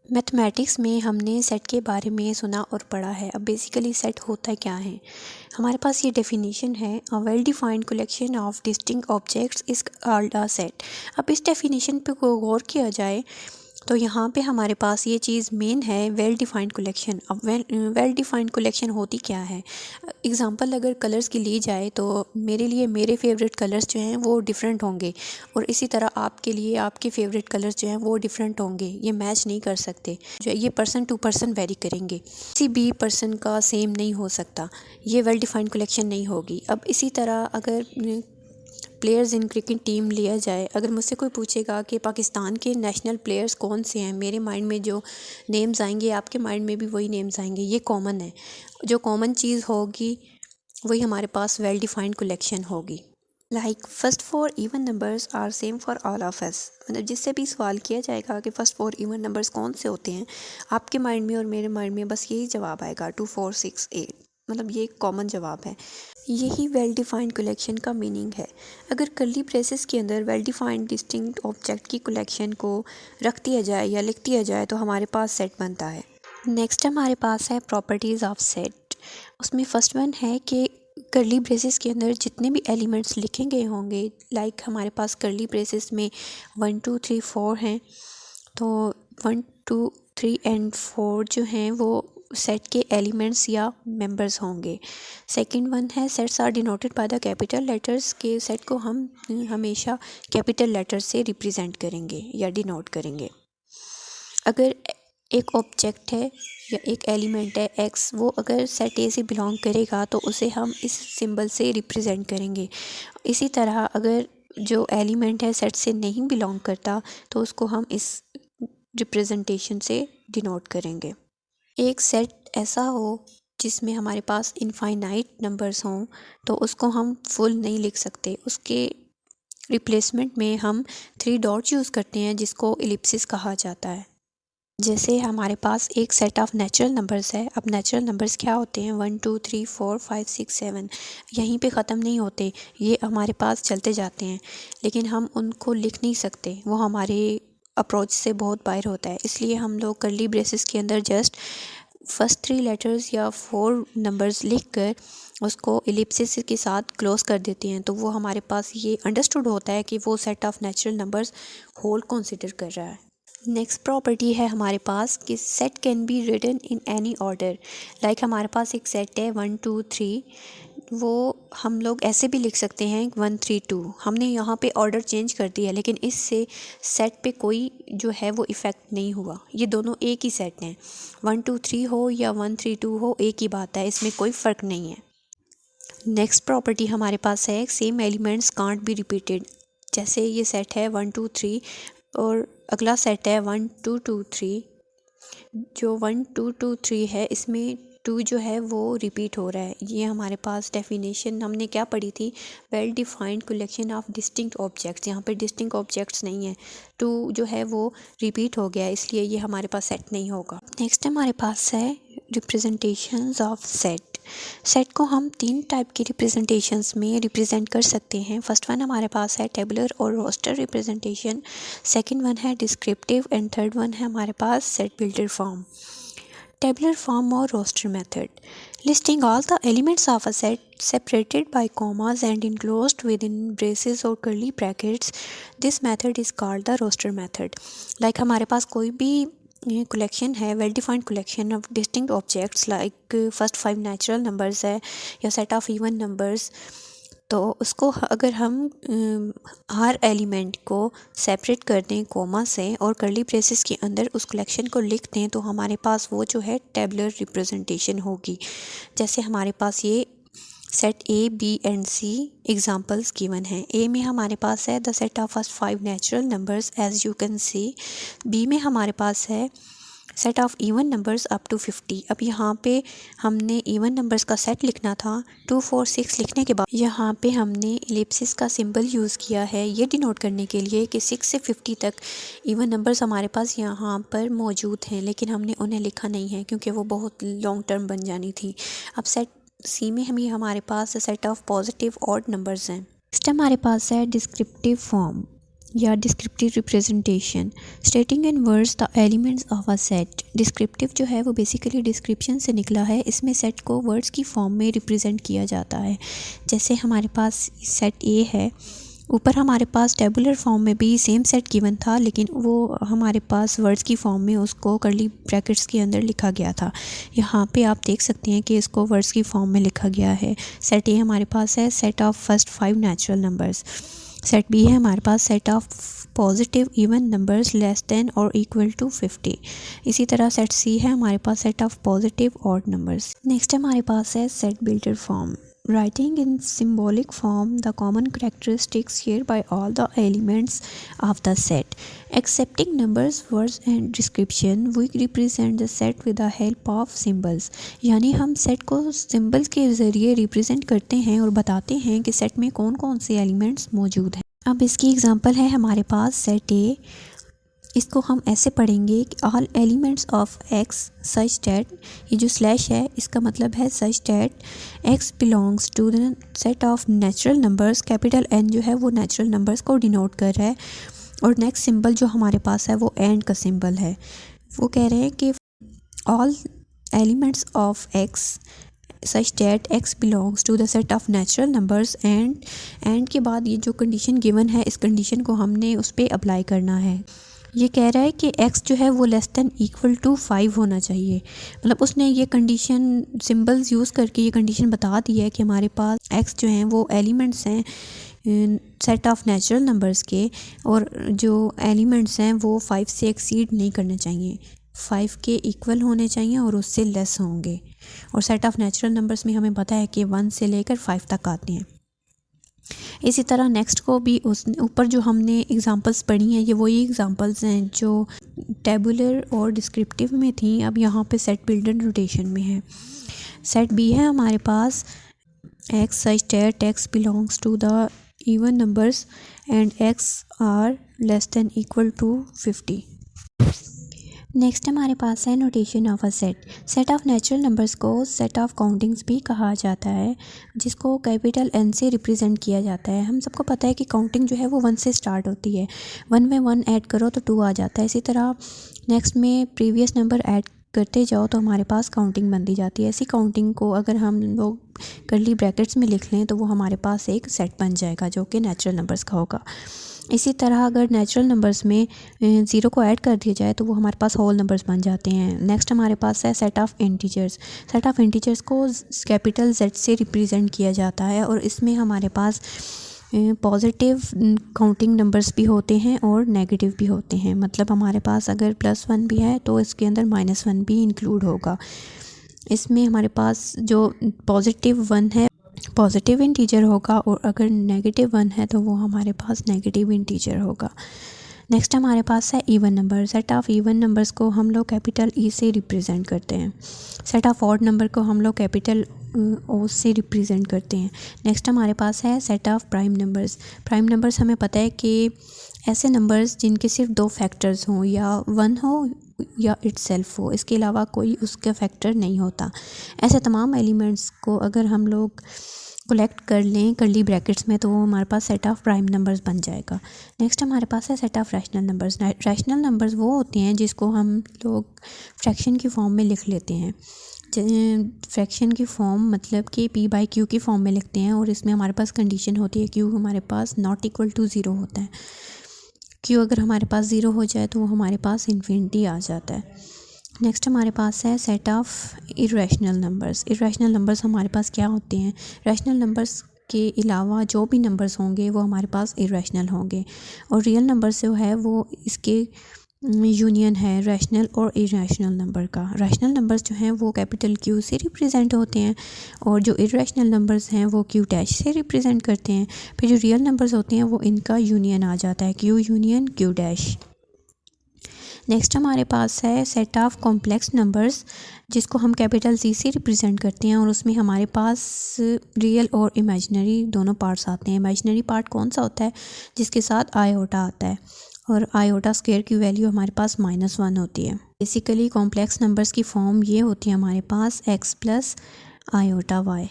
Mathematics में हमने set के बारे में सुना और पढ़ा है। अब बेसिकली सेट होता क्या है? हमारे पास ये डेफिनेशन है, a well defined collection of distinct objects is called a set. अब इस डेफिनेशन पे गौर किया जाए तो यहाँ पे हमारे पास ये चीज़ मेन है, वेल डिफाइंड कलेक्शन। अब वेल डिफाइंड कलेक्शन होती क्या है? एग्ज़ाम्पल अगर कलर्स की ली जाए तो मेरे लिए मेरे फेवरेट कलर्स जो हैं वो डिफरेंट होंगे, और इसी तरह आपके लिए आपके फेवरेट कलर्स जो हैं वो डिफरेंट होंगे। ये मैच नहीं कर सकते, जो ये पर्सन टू पर्सन वेरी करेंगे। किसी भी पर्सन का सेम नहीं हो सकता, ये वेल डिफाइंड कलेक्शन नहीं होगी। अब इसी तरह अगर प्लेयर्स इन क्रिकेट टीम लिया जाए, अगर मुझसे कोई पूछेगा कि पाकिस्तान के नेशनल प्लेयर्स कौन से हैं, मेरे माइंड में जो नेम्स आएंगे आपके माइंड में भी वही नेम्स आएंगे। ये कॉमन है, जो कॉमन चीज़ होगी वही हमारे पास वेल डिफाइंड कलेक्शन होगी। Like first four even numbers are same for all of us. मतलब जिससे भी सवाल किया जाएगा कि फर्स्ट फोर इवन नंबर्स कौन से होते हैं, आपके माइंड में और मेरे माइंड में बस यही जवाब आएगा, 2 4 6 8। मतलब ये एक कॉमन जवाब है। यही वेल डिफाइंड कलेक्शन का मीनिंग है। अगर कर्ली ब्रेसेस के अंदर वेल डिफाइंड डिस्टिंक्ट ऑब्जेक्ट की कलेक्शन को रख दिया जाए या लिख दिया जाए तो हमारे पास सेट बनता है। नेक्स्ट हमारे पास है प्रॉपर्टीज़ ऑफ सेट। उसमें फर्स्ट वन है कि कर्ली ब्रेसेस के अंदर जितने भी एलिमेंट्स लिखे गए होंगे, लाइक हमारे पास कर्ली ब्रेसेस में 1 2 3 4 हैं, तो 1 2 3 एंड 4 जो हैं वो सेट के एलिमेंट्स या मेंबर्स होंगे। सेकंड वन है sets are denoted by the capital letters, के सेट को हम हमेशा कैपिटल लेटर से रिप्रेजेंट करेंगे या डिनोट करेंगे। अगर एक ऑब्जेक्ट है या एक एलिमेंट है एक्स, वो अगर सेट ए से बिलोंग करेगा तो उसे हम इस सिंबल से रिप्रेजेंट करेंगे। इसी तरह अगर जो एलिमेंट है सेट से नहीं बिलोंग करता तो उसको हम इस रिप्रेजेंटेशन से डिनोट करेंगे। एक सेट ऐसा हो जिसमें हमारे पास इनफाइनाइट नंबर्स हों तो उसको हम फुल नहीं लिख सकते, उसके रिप्लेसमेंट में हम 3 डॉट यूज़ करते हैं जिसको एलिप्सिस कहा जाता है। जैसे हमारे पास एक सेट ऑफ नेचुरल नंबर्स है। अब नेचुरल नंबर्स क्या होते हैं? 1 2 3 4 5 6 7 यहीं पे ख़त्म नहीं होते, ये हमारे पास चलते जाते हैं, लेकिन हम उनको लिख नहीं सकते, वो हमारे अप्रोच से बहुत बाहर होता है। इसलिए हम लोग कर्ली ब्रेसेस के अंदर जस्ट फर्स्ट 3 लेटर्स या 4 नंबर्स लिख कर उसको एलिप्सिस के साथ क्लोज कर देते हैं, तो वो हमारे पास ये अंडरस्टूड होता है कि वो सेट ऑफ नेचुरल नंबर्स होल कंसिडर कर रहा है। नेक्स्ट प्रॉपर्टी है हमारे पास कि set can be written in any order. Like हमारे पास एक सेट है 1 2 3, वो हम लोग ऐसे भी लिख सकते हैं 1 3 2। हमने यहाँ पे ऑर्डर चेंज कर दिया, लेकिन इससे सेट पे कोई जो है वो इफ़ेक्ट नहीं हुआ। ये दोनों एक ही सेट हैं, 1 2 3 हो या 1 3 2 हो, एक ही बात है, इसमें कोई फ़र्क नहीं है। नेक्स्ट प्रॉपर्टी हमारे पास है same elements can't be repeated. जैसे ये सेट है 1 2 3 और अगला सेट है 1 2 2 3। जो 1 2 2 3 है इसमें 2 जो है वो रिपीट हो रहा है। ये हमारे पास डेफिनेशन हमने क्या पढ़ी थी? Well defined collection of distinct objects. यहाँ पे डिस्टिंक्ट ऑब्जेक्ट्स नहीं है, 2 जो है वो रिपीट हो गया, इसलिए ये हमारे पास सेट नहीं होगा। नेक्स्ट हमारे पास है रिप्रेजेंटेशंस ऑफ सेट। सेट को हम 3 टाइप की रिप्रेजेंटेशंस में रिप्रेजेंट कर सकते हैं। फर्स्ट वन हमारे पास है टेबुलर और रोस्टर रिप्रेजेंटेशन, सेकंड वन है डिस्क्रिप्टिव एंड थर्ड वन है हमारे पास set builder form. Tabular form और roster method, listing all the elements of a set separated by commas and enclosed within braces or curly brackets. This method is called the roster method. Like हमारे पास कोई भी collection है, well defined collection of distinct objects, like first 5 natural numbers है या set of even numbers, तो उसको अगर हम हर एलिमेंट को सेपरेट कर दें कोमा से और कर्ली ब्रेसेस के अंदर उस कलेक्शन को लिख दें तो हमारे पास वो जो है टेबुलर रिप्रेजेंटेशन होगी। जैसे हमारे पास ये set A B and C examples given हैं। ए में हमारे पास है the set of first 5 natural numbers as you can see. B में हमारे पास है set of even numbers up to 50। अब यहाँ पे हमने इवन नंबर्स का सेट लिखना था, 2 4 6 लिखने के बाद यहाँ पे हमने एलिप्सिस का सिंबल यूज़ किया है ये डिनोट करने के लिए कि 6 से 50 तक इवन नंबर्स हमारे पास यहाँ पर मौजूद हैं, लेकिन हमने उन्हें लिखा नहीं है क्योंकि वो बहुत लॉन्ग टर्म बन जानी थी। अब सेट सी में हमारे पास set of positive odd numbers हैं। नेक्स्ट हमारे पास है डिस्क्रिप्टिव फॉर्म। या descriptive representation, stating in words the elements of a set. Descriptive जो है वो बेसिकली डिस्क्रिप्शन से निकला है। इसमें सेट को वर्ड्स की फॉर्म में रिप्रेजेंट किया जाता है। जैसे हमारे पास सेट ए है, ऊपर हमारे पास टेबुलर फॉर्म में भी सेम सेट गिवन था, लेकिन वो हमारे पास वर्ड्स की फॉर्म में उसको कर्ली ब्रैकेट्स के अंदर लिखा गया था। यहाँ पे आप देख सकते हैं कि इसको वर्ड्स की फॉर्म में लिखा गया है। सेट ए हमारे पास है set of first 5 natural numbers. Set B है हमारे पास set of positive even numbers less than और इक्वल टू 50। इसी तरह सेट सी है हमारे पास set of positive odd numbers. Next हमारे पास है set builder form. Writing in symbolic form the common characteristics shared by all the elements of the set. Accepting numbers, words and description, we represent the set with the help of symbols. यानी हम set को symbols के ज़रिए represent करते हैं और बताते हैं कि सेट में कौन कौन से एलिमेंट्स मौजूद हैं। अब इसकी एग्जांपल है हमारे पास सेट ए। इसको हम ऐसे पढ़ेंगे कि all elements of x such that, ये जो स्लैश है इसका मतलब है such that x belongs to the set of natural numbers. Capital N जो है वो नेचुरल नंबर्स को डिनोट कर रहा है और नेक्स्ट सिंबल जो हमारे पास है वो एंड का सिंबल है। वो कह रहे हैं कि all elements of x such that x belongs to the set of natural numbers and के बाद ये जो कंडीशन गिवन है इस कंडीशन को हमने उस पर अप्लाई करना है। ये कह रहा है कि x जो है वो लेस देन इक्वल टू 5 होना चाहिए। मतलब उसने ये कंडीशन सिंबल्स यूज़ करके ये कंडीशन बता दी है कि हमारे पास x जो हैं वो एलिमेंट्स हैं सेट ऑफ नेचुरल नंबर्स के, और जो एलिमेंट्स हैं वो 5 से एक्सीड नहीं करने चाहिए, 5 के इक्वल होने चाहिए और उससे लेस होंगे। और सेट ऑफ नेचुरल नंबर्स में हमें पता है कि 1 से लेकर 5 तक आते हैं। इसी तरह नेक्स्ट को भी उस ऊपर जो हमने एग्ज़ाम्पल्स पढ़ी हैं ये वही एग्ज़ाम्पल्स हैं जो टेबुलर और डिस्क्रिप्टिव में थी, अब यहाँ पे सेट बिल्डर नोटेशन में है। सेट बी है हमारे पास x such that x belongs to the even numbers and x are less than equal to 50। Next हमारे पास है notation of a set. Set of natural numbers को सेट ऑफ काउंटिंग्स भी कहा जाता है, जिसको कैपिटल एन से रिप्रेजेंट किया जाता है। हम सबको पता है कि काउंटिंग जो है वो 1 से स्टार्ट होती है, 1 में 1 ऐड करो तो 2 आ जाता है। इसी तरह नेक्स्ट में प्रीवियस नंबर ऐड करते जाओ तो हमारे पास काउंटिंग बनती जाती है। ऐसी काउंटिंग को अगर हम लोग कर्ली ब्रैकेट्स में लिख लें तो वो हमारे पास एक सेट बन जाएगा जो कि नेचुरल नंबर्स का होगा। इसी तरह अगर नेचुरल नंबर्स में 0 को ऐड कर दिया जाए तो वो हमारे पास होल नंबर्स बन जाते हैं। नेक्स्ट हमारे पास है set of integers. Set of integers को कैपिटल Z से रिप्रेजेंट किया जाता है और इसमें हमारे पास पॉजिटिव काउंटिंग नंबर्स भी होते हैं और नेगेटिव भी होते हैं। मतलब हमारे पास अगर +1 भी है तो इसके अंदर -1 भी इंक्लूड होगा। इसमें हमारे पास जो पॉजिटिव 1 है पॉजिटिव इंटीजर होगा और अगर नेगेटिव 1 है तो वो हमारे पास नेगेटिव इंटीजर होगा। नेक्स्ट हमारे पास है even number. Set of even numbers को हम लोग कैपिटल E से रिप्रेजेंट करते हैं। सेट ऑफ ऑड नंबर को हम लोग कैपिटल O से रिप्रेजेंट करते हैं। नेक्स्ट हमारे पास है set of prime numbers. Prime numbers हमें पता है कि ऐसे नंबर्स जिनके सिर्फ 2 फैक्टर्स हों, या 1 हो या इटसेल्फ हो, इसके अलावा कोई उसका फैक्टर नहीं होता। ऐसे तमाम एलिमेंट्स को अगर हम लोग कलेक्ट कर लें कर्ली ब्रैकेट्स में तो वो हमारे पास सेट ऑफ प्राइम नंबर्स बन जाएगा। नेक्स्ट हमारे पास है set of rational numbers. Rational numbers वो होते हैं जिसको हम लोग फ्रैक्शन की फॉर्म में लिख लेते हैं। फ्रैक्शन की फॉर्म मतलब कि p/q की फॉर्म में लिखते हैं और इसमें हमारे पास कंडीशन होती है q हमारे पास नॉट इक्वल टू 0 होता है। q अगर हमारे पास 0 हो जाए तो वो हमारे पास इन्फिनिटी आ जाता है। नेक्स्ट हमारे पास है set of irrational numbers. Irrational numbers हमारे पास क्या होते हैं? रैशनल नंबर्स के अलावा जो भी नंबर्स होंगे वो हमारे पास इरेशनल होंगे, और रियल नंबर जो है वो इसके यूनियन है रैशनल और इरेशनल नंबर का। रैशनल नंबर्स जो हैं वो कैपिटल Q से रिप्रेजेंट होते हैं और जो इरेशनल नंबर्स हैं वो Q डैश से रिप्रेजेंट करते हैं। फिर जो रियल नंबर्स होते हैं वो इनका यूनियन आ जाता है, Q union Q dash. Next हमारे पास है सेट ऑफ कॉम्प्लेक्स नंबर्स, जिसको हम कैपिटल C से रिप्रेजेंट करते हैं और उसमें हमारे पास रियल और इमेजिनरी दोनों पार्ट्स आते हैं। इमेजिनरी पार्ट कौन सा होता है? जिसके साथ आयोटा आता है, और आयोटा स्क्वायर की वैल्यू हमारे पास -1 होती है। बेसिकली कॉम्प्लेक्स नंबर्स की फॉर्म ये होती है हमारे पास x + आयोटा y।